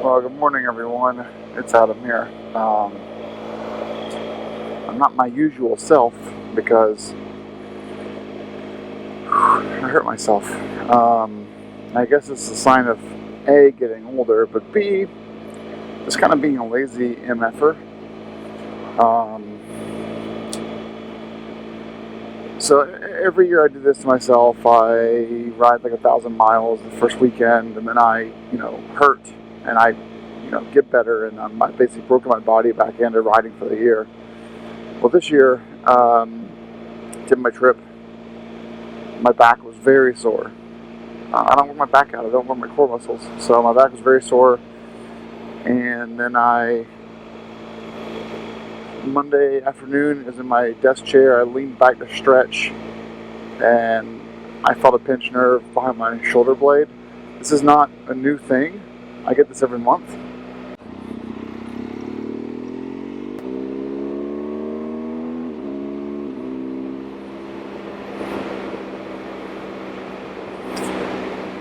Well, good morning, everyone. It's Adam here. I'm not my usual self because I hurt myself. I guess it's a sign of A, getting older, but B, just kind of being a lazy MFer. So every year I do this to myself. I ride like 1,000 miles the first weekend, and then I, hurt, and I, get better, and I'm basically broken my body back into riding for the year. Well, this year, did my trip. My back was very sore. I don't work my back out. I don't work my core muscles, so my back was very sore. And then Monday afternoon, is in my desk chair. I leaned back to stretch, and I felt a pinched nerve behind my shoulder blade. This is not a new thing. I get this every month.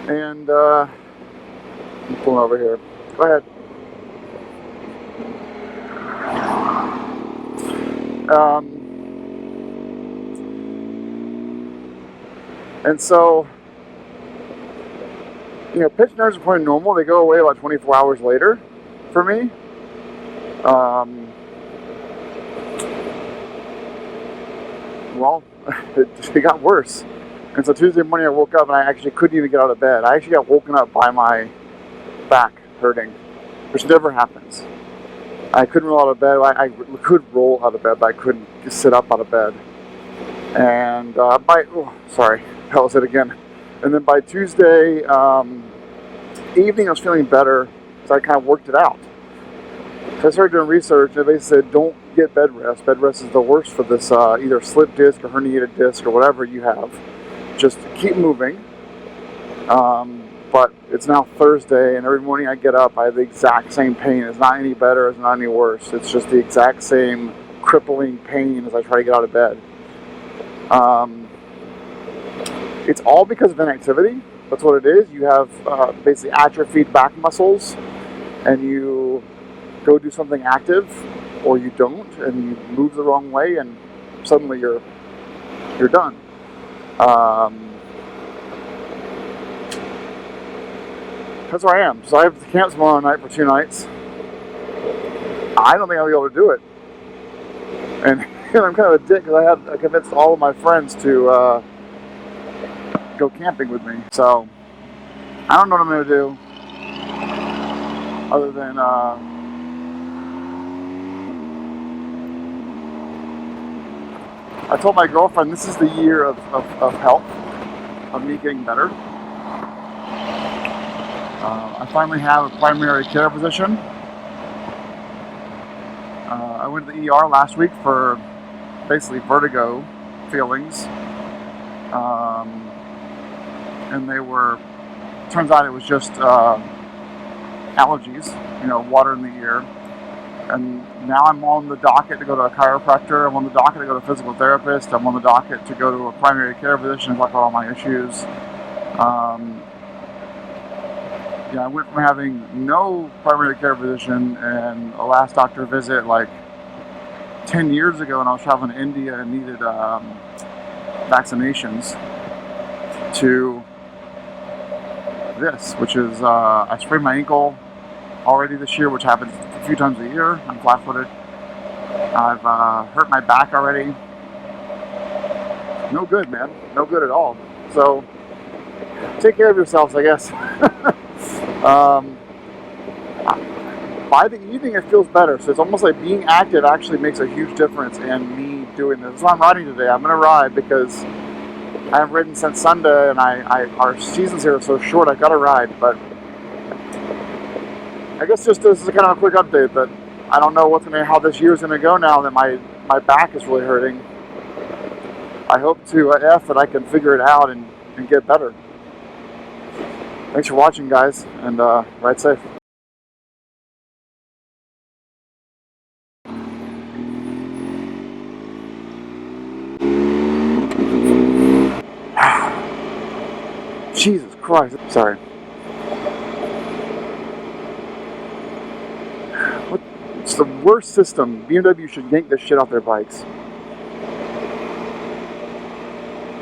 And I'm pulling over here. Go ahead. And so, pinched nerves are pretty normal. They go away about 24 hours later for me. Well, it got worse. And so Tuesday morning I woke up and I actually couldn't even get out of bed. I actually got woken up by my back hurting, which never happens. I couldn't roll out of bed. I could roll out of bed, but I couldn't sit up out of bed. And sorry, that was it again. And then by Tuesday evening, I was feeling better, so I kind of worked it out. So I started doing research, and they said don't get bed rest. Bed rest is the worst for this either slip disc or herniated disc or whatever you have. Just keep moving. But it's now Thursday, and every morning I get up, I have the exact same pain. It's not any better, it's not any worse. It's just the exact same crippling pain as I try to get out of bed. It's all because of inactivity. That's what it is. You have basically atrophied back muscles, and you go do something active, or you don't, and you move the wrong way, and suddenly you're done. That's where I am. So I have to camp tomorrow night for 2 nights. I don't think I'll be able to do it. And I'm kind of a dick because I convinced all of my friends to go camping with me. So I don't know what I'm going to do other than I told my girlfriend this is the year of health, of me getting better. I finally have a primary care physician. I went to the ER last week for basically vertigo feelings. And turns out it was just allergies, water in the ear. And now I'm on the docket to go to a chiropractor. I'm on the docket to go to a physical therapist. I'm on the docket to go to a primary care physician and talk about all my issues. I went from having no primary care physician and a last doctor visit like 10 years ago when I was traveling to India and needed vaccinations to this, which is I sprained my ankle already this year, which happens a few times a year. I'm flat-footed. I've hurt my back already. No good, man. No good at all. So take care of yourselves, I guess. By the evening it feels better, so it's almost like being active actually makes a huge difference in me doing this. That's why I'm riding today. I'm going to ride because I haven't ridden since Sunday, and our seasons here are so short. I've got to ride, but I guess just this is kind of a quick update that I don't know how this year's going to go now that my back is really hurting. I hope that I can figure it out and get better. Thanks for watching, guys, and ride safe. Jesus Christ. Sorry. It's the worst system. BMW should yank this shit off their bikes.